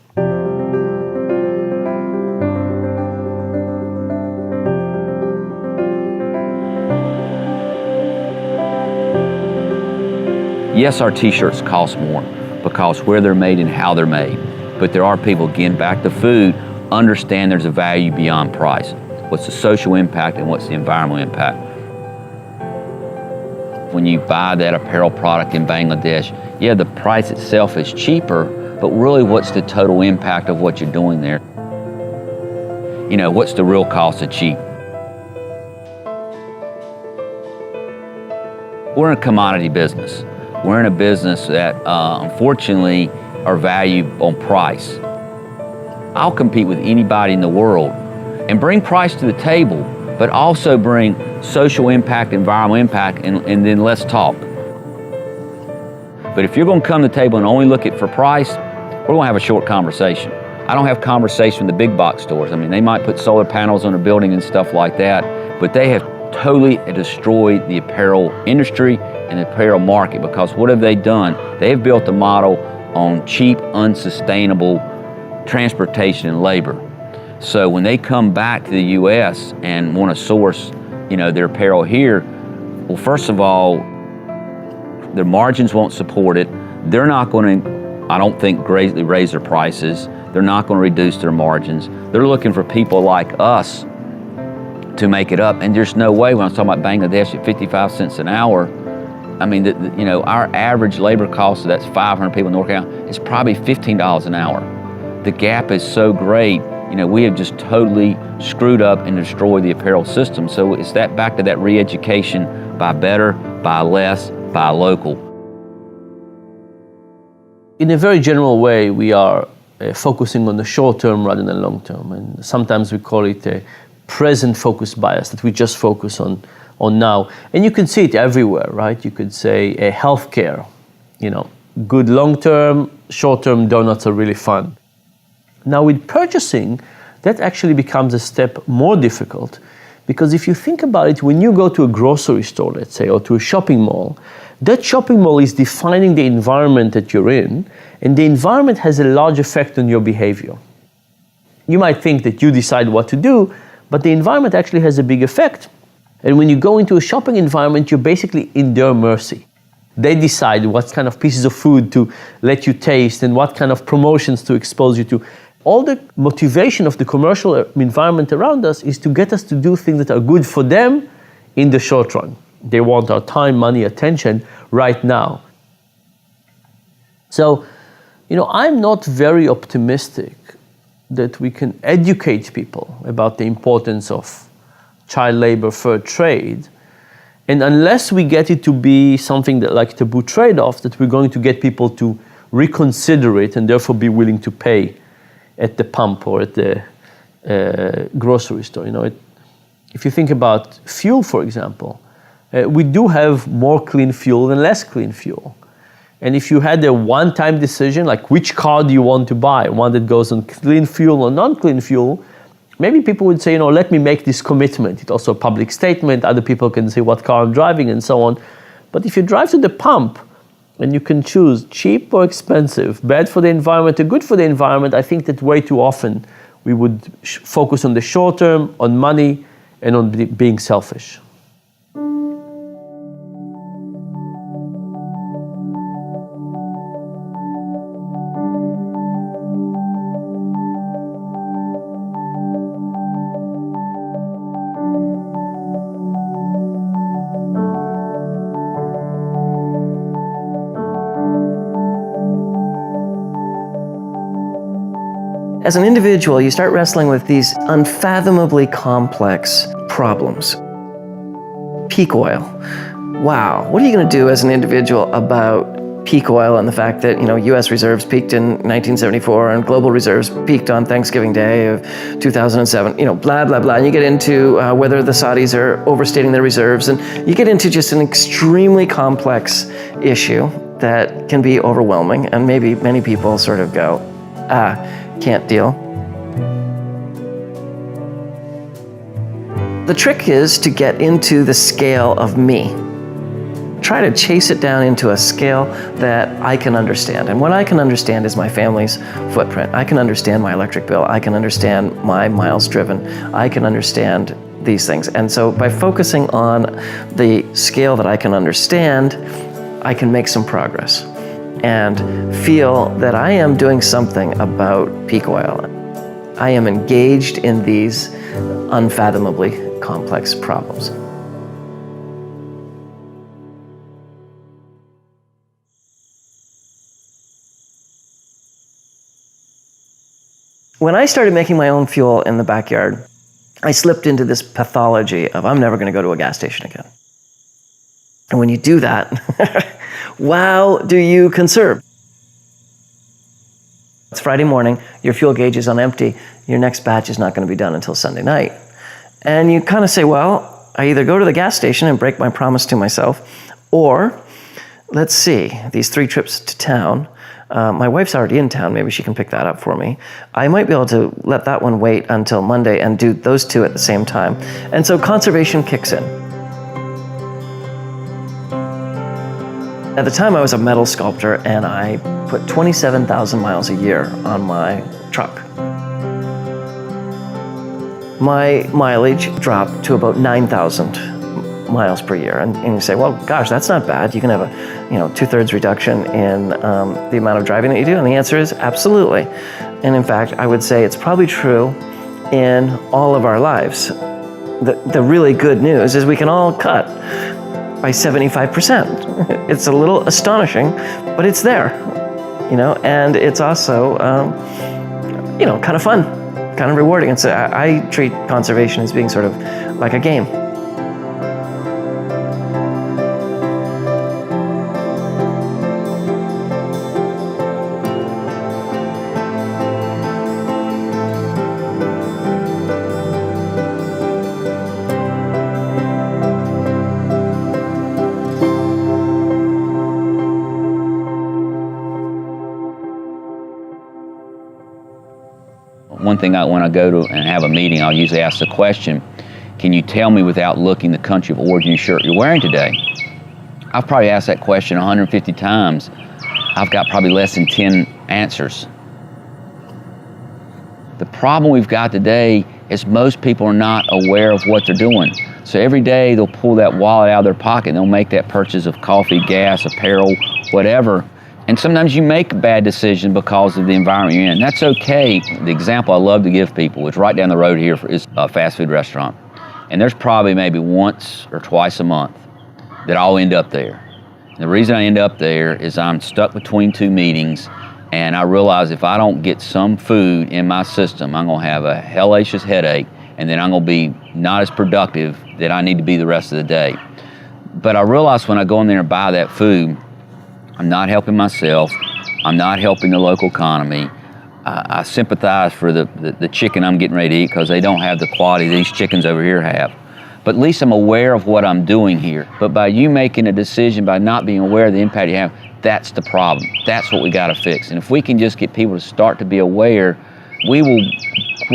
Yes, our t-shirts cost more because where they're made and how they're made. But there are people, again, back to food, understand there's a value beyond price. What's the social impact and what's the environmental impact? When you buy that apparel product in Bangladesh, yeah, the price itself is cheaper, but really what's the total impact of what you're doing there? What's the real cost of cheap? We're in a commodity business. We're in a business that, unfortunately, are valued on price. I'll compete with anybody in the world and bring price to the table, but also bring social impact, environmental impact, and then let's talk. But if you're going to come to the table and only look at for price, we're going to have a short conversation. I don't have conversation with the big box stores. I mean, they might put solar panels on a building and stuff like that, but they have totally destroyed the apparel industry and the apparel market, because what have they done? They have built a model on cheap, unsustainable transportation and labor. So when they come back to the U.S. and want to source, their apparel here, well, first of all, their margins won't support it. They're not going to, I don't think, greatly raise their prices. They're not going to reduce their margins. They're looking for people like us to make it up. And there's no way, when I'm talking about Bangladesh at 55 cents an hour, I mean, our average labor cost, so that's 500 people in North Carolina, is probably $15 an hour. The gap is so great We have just totally screwed up and destroyed the apparel system. So it's that back to that re-education, buy better, buy less, buy local. In a very general way, we are focusing on the short term rather than long term. And sometimes we call it a present focus bias, that we just focus on now. And you can see it everywhere, right? You could say healthcare, good long term, short term donuts are really fun. Now with purchasing, that actually becomes a step more difficult, because if you think about it, when you go to a grocery store, let's say, or to a shopping mall, that shopping mall is defining the environment that you're in, and the environment has a large effect on your behavior. You might think that you decide what to do, but the environment actually has a big effect. And when you go into a shopping environment, you're basically in their mercy. They decide what kind of pieces of food to let you taste and what kind of promotions to expose you to. All the motivation of the commercial environment around us is to get us to do things that are good for them in the short run. They want our time, money, attention right now. So, I'm not very optimistic that we can educate people about the importance of child labor, fair trade. And unless we get it to be something that like taboo trade-off, that we're going to get people to reconsider it and therefore be willing to pay at the pump or at the grocery store. If you think about fuel, for example, we do have more clean fuel and less clean fuel. And if you had a one-time decision, like which car do you want to buy, one that goes on clean fuel or non-clean fuel, maybe people would say, let me make this commitment. It's also a public statement. Other people can say what car I'm driving and so on. But if you drive to the pump and you can choose cheap or expensive, bad for the environment or good for the environment, I think that way too often we would focus on the short term, on money, and on being selfish. As an individual, you start wrestling with these unfathomably complex problems. Peak oil. Wow, what are you going to do as an individual about peak oil and the fact that, U.S. reserves peaked in 1974 and global reserves peaked on Thanksgiving Day of 2007, blah, blah, blah. And you get into whether the Saudis are overstating their reserves, and you get into just an extremely complex issue that can be overwhelming, and maybe many people sort of go, can't deal. The trick is to get into the scale of me. Try to chase it down into a scale that I can understand. And what I can understand is my family's footprint. I can understand my electric bill. I can understand my miles driven. I can understand these things. And so by focusing on the scale that I can understand, I can make some progress and feel that I am doing something about peak oil. I am engaged in these unfathomably complex problems. When I started making my own fuel in the backyard, I slipped into this pathology of I'm never going to go to a gas station again. And when you do that, wow, do you conserve? It's Friday morning, your fuel gauge is on empty, your next batch is not going to be done until Sunday night. And you kind of say, well, I either go to the gas station and break my promise to myself, or let's see, these 3 trips to town, my wife's already in town, maybe she can pick that up for me. I might be able to let that one wait until Monday and do those 2 at the same time. And so conservation kicks in. At the time I was a metal sculptor and I put 27,000 miles a year on my truck. My mileage dropped to about 9,000 miles per year. And you say, well, gosh, that's not bad. You can have a 2/3 reduction in the amount of driving that you do. And the answer is absolutely. And in fact, I would say it's probably true in all of our lives. The really good news is we can all cut by 75%. It's a little astonishing, but it's there, and it's also, kind of fun. kind of rewarding. It's I treat conservation as being sort of like a game. One thing when I go to and have a meeting, I'll usually ask the question, can you tell me without looking the country of origin shirt you're wearing today? I've probably asked that question 150 times. I've got probably less than 10 answers. The problem we've got today is most people are not aware of what they're doing. So every day they'll pull that wallet out of their pocket and they'll make that purchase of coffee, gas, apparel, whatever. And sometimes you make a bad decision because of the environment you're in. That's okay. The example I love to give people is right down the road here is a fast food restaurant. And there's probably maybe once or twice a month that I'll end up there. And the reason I end up there is I'm stuck between two meetings, and I realize if I don't get some food in my system, I'm gonna have a hellacious headache, and then I'm gonna be not as productive that I need to be the rest of the day. But I realize when I go in there and buy that food, I'm not helping myself, I'm not helping the local economy. I sympathize for the chicken I'm getting ready to eat because they don't have the quality these chickens over here have. But at least I'm aware of what I'm doing here. But by you making a decision, by not being aware of the impact you have, that's the problem. That's what we gotta fix. And if we can just get people to start to be aware, we will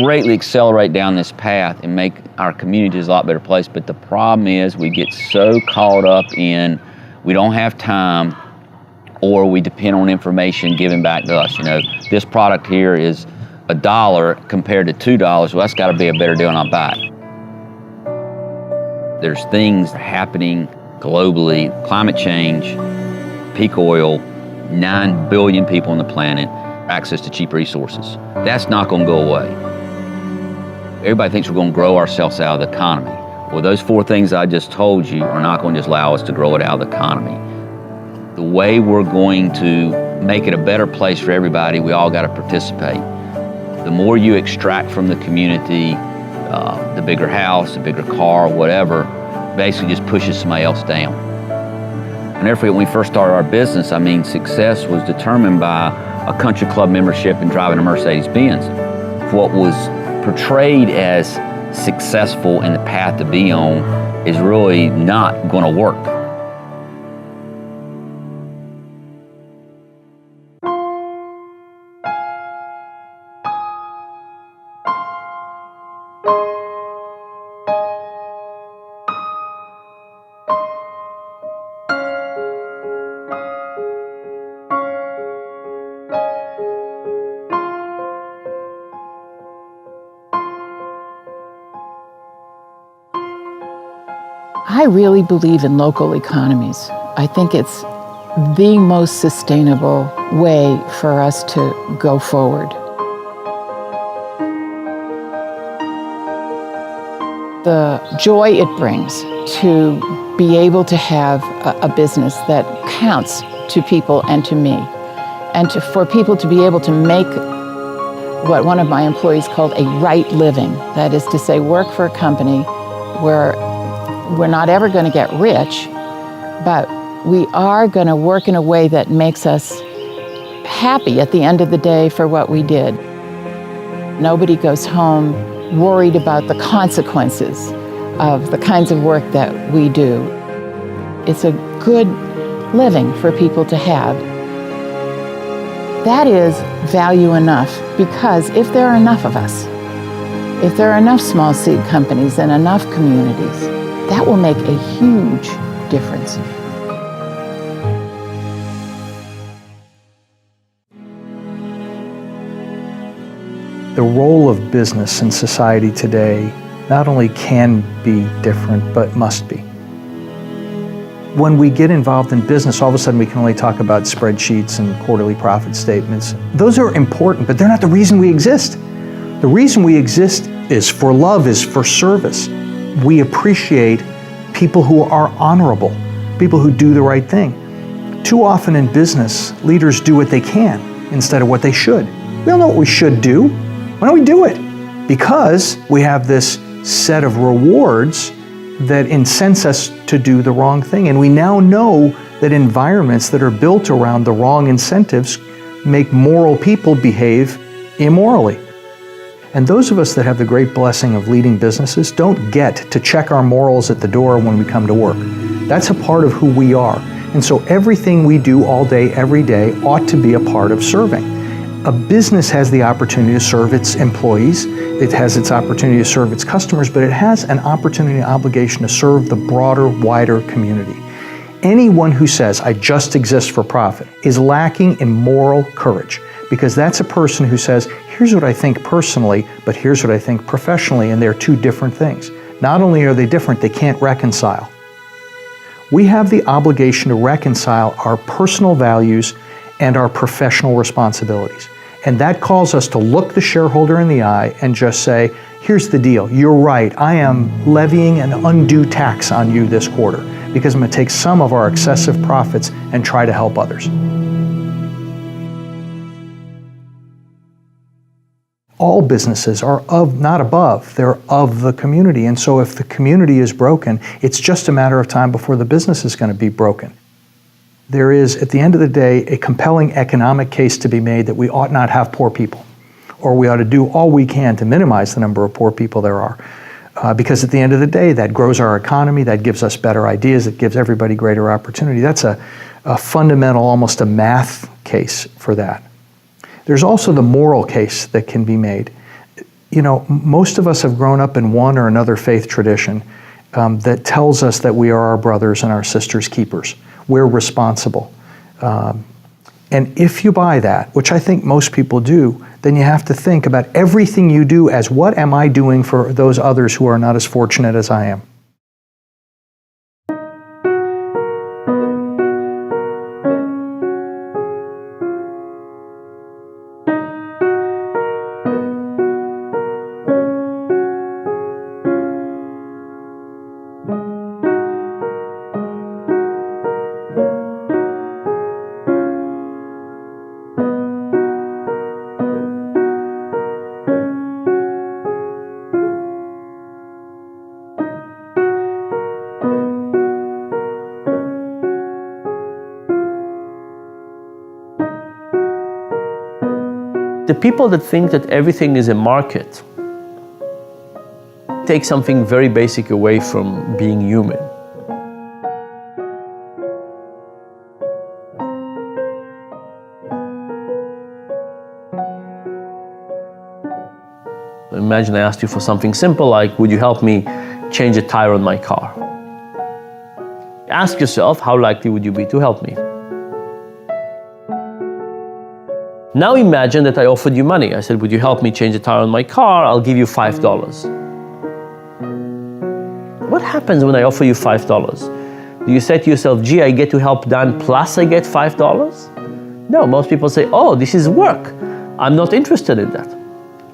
greatly accelerate down this path and make our communities a lot better place. But the problem is we get so caught up in, we don't have time, or we depend on information given back to us. You know, this product here is $1 compared to $2. Well, that's got to be a better deal, and I'll buy it. There's things happening globally: climate change, peak oil, 9 billion people on the planet, access to cheap resources. That's not going to go away. Everybody thinks we're going to grow ourselves out of the economy. Well, those 4 things I just told you are not going to just allow us to grow it out of the economy. The way we're going to make it a better place for everybody, we all got to participate. The more you extract from the community, the bigger house, the bigger car, whatever, basically just pushes somebody else down. I'll never forget when we first started our business, I mean, success was determined by a country club membership and driving a Mercedes-Benz. What was portrayed as successful and the path to be on is really not going to work. I really believe in local economies. I think it's the most sustainable way for us to go forward. The joy it brings to be able to have a business that counts to people and to me, and for people to be able to make what one of my employees called a right living. That is to say, work for a company where we're not ever going to get rich, but we are going to work in a way that makes us happy at the end of the day for what we did. Nobody goes home worried about the consequences of the kinds of work that we do. It's a good living for people to have. That is value enough, because if there are enough of us, if there are enough small seed companies and enough communities, that will make a huge difference. The role of business in society today not only can be different, but must be. When we get involved in business, all of a sudden we can only talk about spreadsheets and quarterly profit statements. Those are important, but they're not the reason we exist. The reason we exist is for love, is for service. We appreciate people who are honorable, people who do the right thing. Too often in business, leaders do what they can instead of what they should. We all know what we should do. Why don't we do it? because we have this set of rewards that incense us to do the wrong thing. And we now know that environments that are built around the wrong incentives make moral people behave immorally. And those of us that have the great blessing of leading businesses don't get to check our morals at the door when we come to work. That's a part of who we are. And so everything we do all day, every day, ought to be a part of serving. A business has the opportunity to serve its employees, it has its opportunity to serve its customers, but it has an opportunity and obligation to serve the broader, wider community. Anyone who says, I just exist for profit, is lacking in moral courage, because that's a person who says, here's what I think personally, but here's what I think professionally, and they're two different things. Not only are they different, they can't reconcile. We have the obligation to reconcile our personal values and our professional responsibilities. And that calls us to look the shareholder in the eye and just say, here's the deal, you're right, I am levying an undue tax on you this quarter because I'm going to take some of our excessive profits and try to help others. All businesses are not above, they're of the community. And so if the community is broken, it's just a matter of time before the business is going to be broken. There is, at the end of the day, a compelling economic case to be made that we ought not have poor people, or we ought to do all we can to minimize the number of poor people there are. Because at the end of the day, that grows our economy, that gives us better ideas, it gives everybody greater opportunity. That's a fundamental, almost a math case for that. There's also the moral case that can be made. You know, most of us have grown up in one or another faith tradition that tells us that we are our brothers and our sisters' keepers. We're responsible. And if you buy that, which I think most people do, then you have to think about everything you do as what am I doing for those others who are not as fortunate as I am. The people that think that everything is a market take something very basic away from being human. Imagine I asked you for something simple like, would you help me change a tire on my car? Ask yourself, how likely would you be to help me? Now imagine that I offered you money. I said, would you help me change a tire on my car? I'll give you $5. What happens when I offer you $5? Do you say to yourself, gee, I get to help Dan plus I get $5? No, most people say, oh, this is work. I'm not interested in that.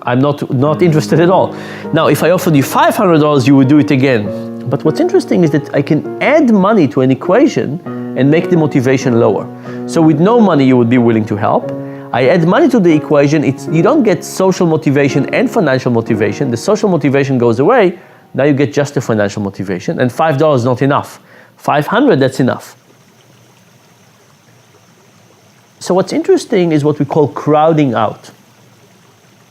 I'm not interested at all. Now, if I offered you $500, you would do it again. But what's interesting is that I can add money to an equation and make the motivation lower. So with no money, you would be willing to help. I add money to the equation, you don't get social motivation and financial motivation. The social motivation goes away, now you get just the financial motivation, and $5 is not enough. $500, that's enough. So what's interesting is what we call crowding out.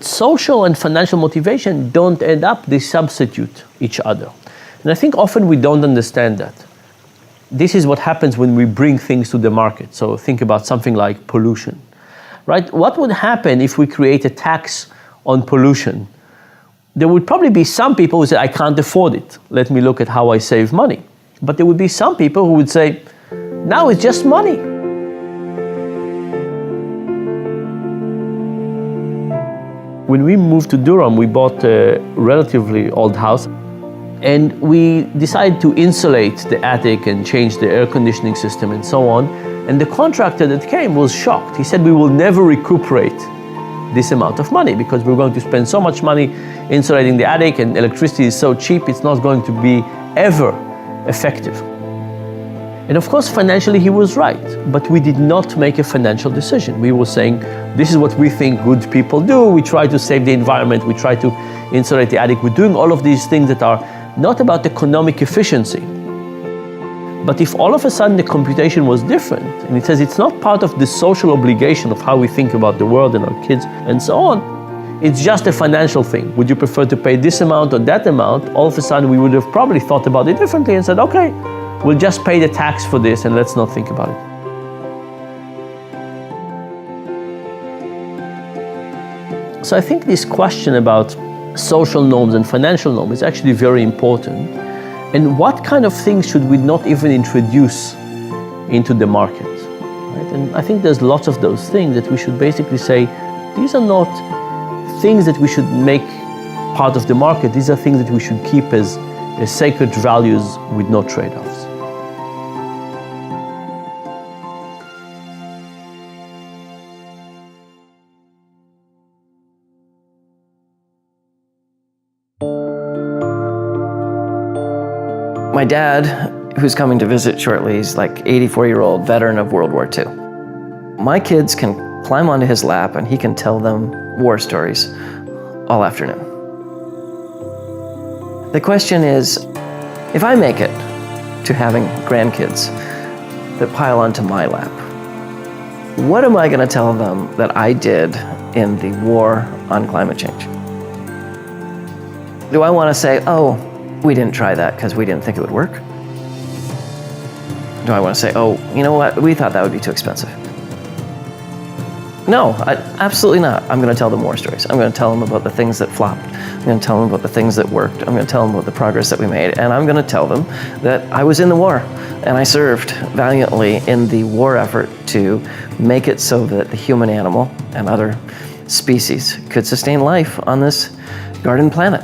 Social and financial motivation don't end up, they substitute each other. And I think often we don't understand that. This is what happens when we bring things to the market. So think about something like pollution. Right? What would happen if we create a tax on pollution? There would probably be some people who say, I can't afford it. Let me look at how I save money. But there would be some people who would say, now it's just money. When we moved to Durham, we bought a relatively old house. And we decided to insulate the attic and change the air conditioning system and so on. And the contractor that came was shocked. He said, we will never recuperate this amount of money because we're going to spend so much money insulating the attic and electricity is so cheap, it's not going to be ever effective. And of course, financially, he was right, but we did not make a financial decision. We were saying, this is what we think good people do. We try to save the environment. We try to insulate the attic. We're doing all of these things that are not about economic efficiency. But if all of a sudden the computation was different, and it says it's not part of the social obligation of how we think about the world and our kids and so on, it's just a financial thing. Would you prefer to pay this amount or that amount? All of a sudden, we would have probably thought about it differently and said, okay, we'll just pay the tax for this and let's not think about it. So I think this question about social norms and financial norms is actually very important. And what kind of things should we not even introduce into the market? Right? And I think there's lots of those things that we should basically say, these are not things that we should make part of the market. These are things that we should keep as sacred values with no trade-offs. My dad, who's coming to visit shortly, he's like 84-year-old veteran of World War II. My kids can climb onto his lap and he can tell them war stories all afternoon. The question is, if I make it to having grandkids that pile onto my lap, what am I going to tell them that I did in the war on climate change? Do I want to say, oh, we didn't try that because we didn't think it would work? Do I want to say, oh, you know what, we thought that would be too expensive? No, absolutely not. I'm going to tell them war stories. I'm going to tell them about the things that flopped. I'm going to tell them about the things that worked. I'm going to tell them about the progress that we made. And I'm going to tell them that I was in the war and I served valiantly in the war effort to make it so that the human animal and other species could sustain life on this garden planet.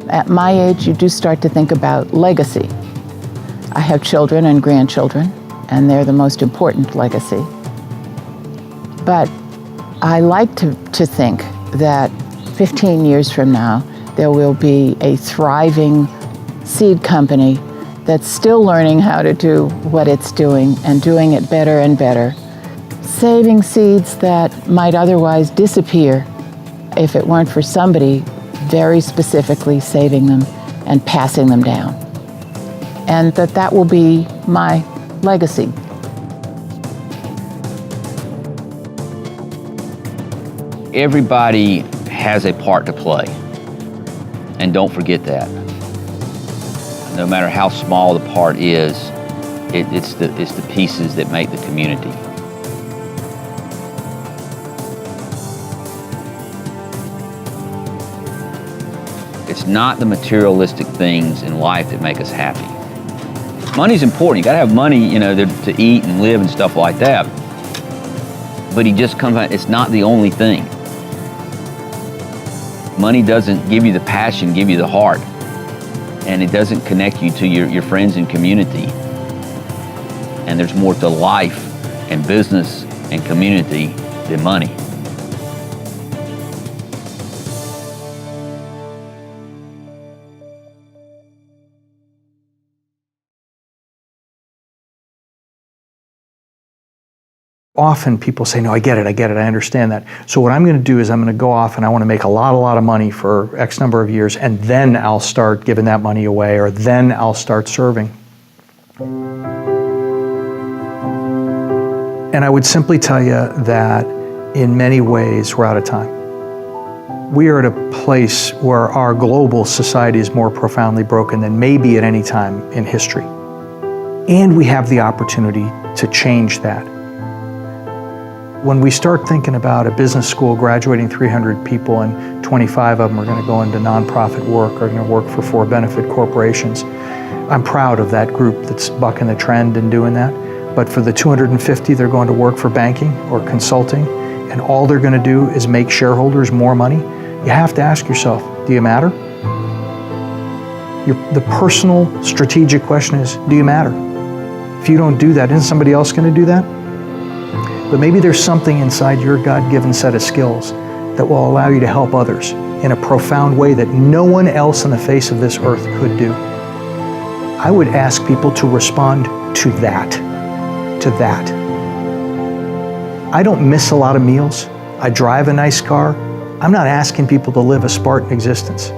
At my age, you do start to think about legacy. I have children and grandchildren, and they're the most important legacy. But I like to think that 15 years from now, there will be a thriving seed company that's still learning how to do what it's doing and doing it better and better, saving seeds that might otherwise disappear if it weren't for somebody very specifically saving them and passing them down. And that will be my legacy. Everybody has a part to play, and don't forget that. No matter how small the part is, it's the pieces that make the community. It's not the materialistic things in life that make us happy. Money's important. You gotta have money, to eat and live and stuff like that. But he just comes out, it's not the only thing. Money doesn't give you the passion, give you the heart. And it doesn't connect you to your friends and community. And there's more to life and business and community than money. Often people say, no, I get it, I understand that. So what I'm going to do is I'm going to go off and I want to make a lot of money for X number of years, and then I'll start giving that money away, or then I'll start serving. And I would simply tell you that in many ways we're out of time. We are at a place where our global society is more profoundly broken than maybe at any time in history. And we have the opportunity to change that. When we start thinking about a business school graduating 300 people and 25 of them are going to go into nonprofit work or going to work for for-benefit corporations, I'm proud of that group that's bucking the trend and doing that. But for the 250, they're going to work for banking or consulting, and all they're going to do is make shareholders more money. You have to ask yourself, do you matter? The personal strategic question is, do you matter? If you don't do that, isn't somebody else going to do that? But maybe there's something inside your God-given set of skills that will allow you to help others. in a profound way that no one else on the face of this earth could do, I would ask people to respond to that. I don't miss a lot of meals. I drive a nice car. I'm not asking people to live a Spartan existence.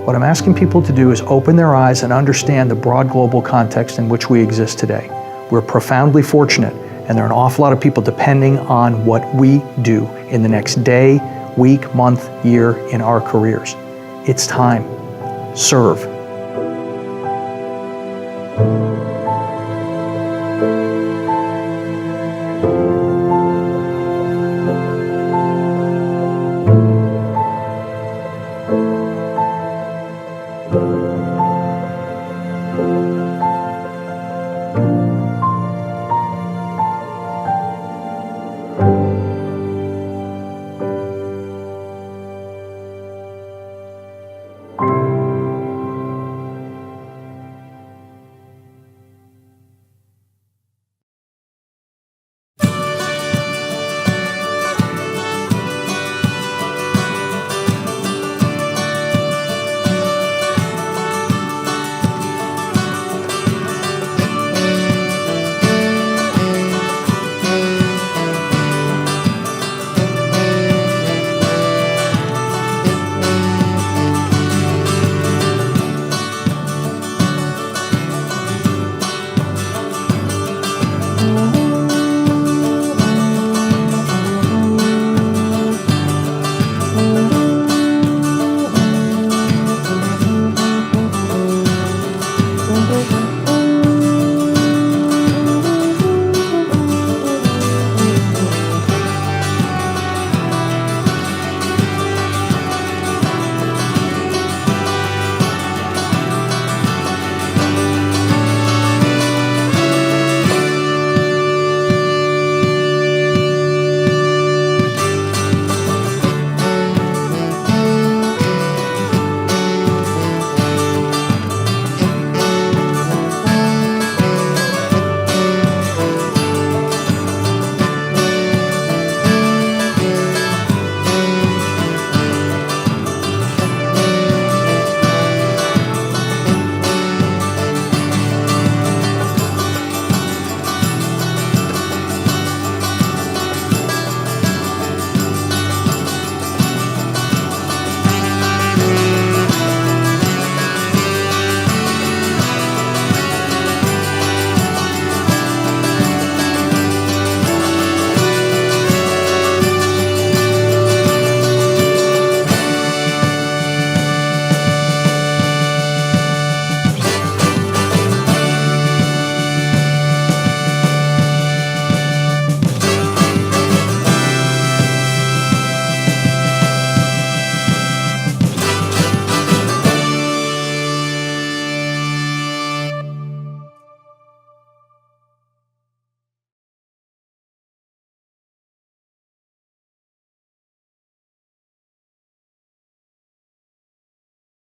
What I'm asking people to do is open their eyes and understand the broad global context in which we exist today. We're profoundly fortunate, and there are an awful lot of people depending on what we do in the next day, week, month, year in our careers. It's time. Serve.